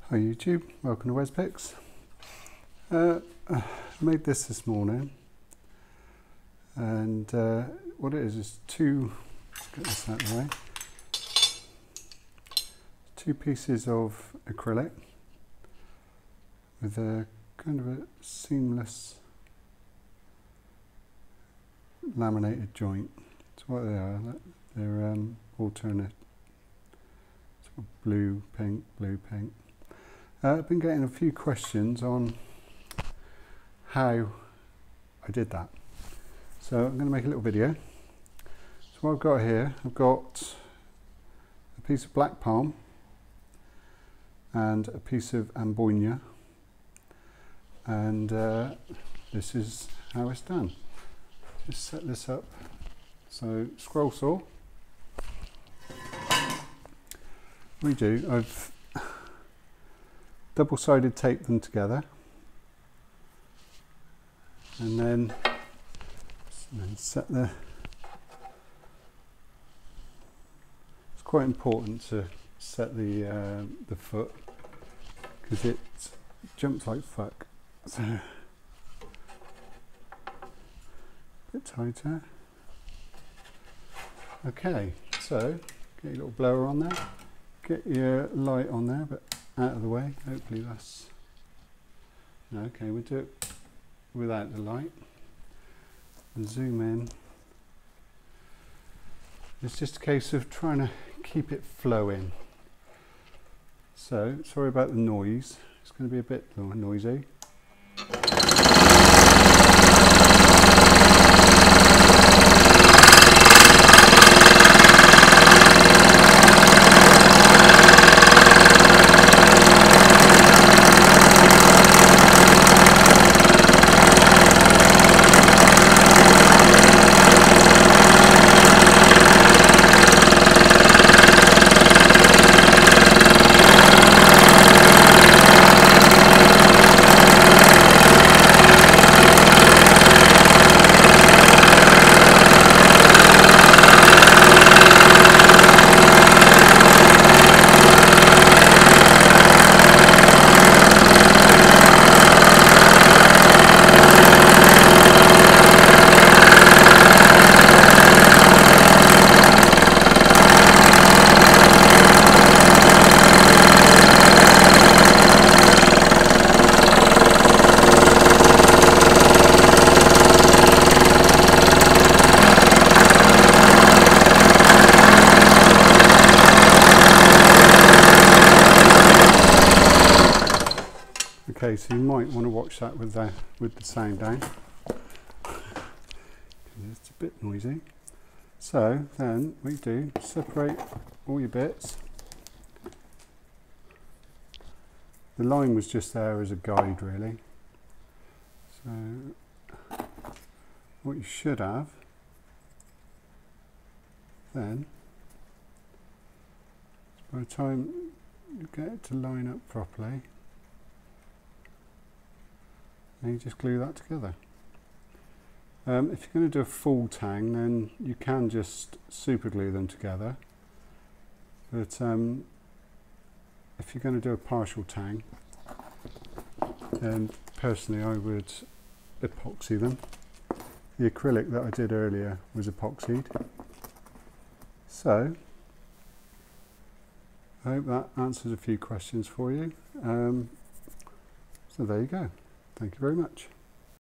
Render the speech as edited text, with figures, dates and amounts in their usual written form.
Hi YouTube, welcome to WesPicks. I made this morning, and what it is two, let's get this out of the way, two pieces of acrylic with a kind of a seamless laminated joint. That's what they are. They're alternate sort of blue, pink, blue, pink. I've been getting a few questions on how I did that, so I'm going to make a little video. So what I've got here, I've got a piece of black palm and a piece of ambonia, and this is how it's done. Just set this up. So scroll saw, I've double-sided tape them together, and then set the, it's quite important to set the foot because it jumps like fuck, so a bit tighter. Okay, so get your little blower on there, get your light on there, but out of the way, hopefully that's okay. We'll do it without the light and zoom in. It's just a case of trying to keep it flowing. So sorry about the noise, it's going to be a bit noisy. Okay, so you might want to watch that with the sound down. It's a bit noisy. So then we do separate all your bits. The line was just there as a guide, really. So what you should have then, by the time you get it to line up properly, and you just glue that together. If you're going to do a full tang, then you can just super glue them together, but if you're going to do a partial tang, then personally I would epoxy them. The acrylic that I did earlier was epoxied. So I hope that answers a few questions for you. So there you go. Thank you very much.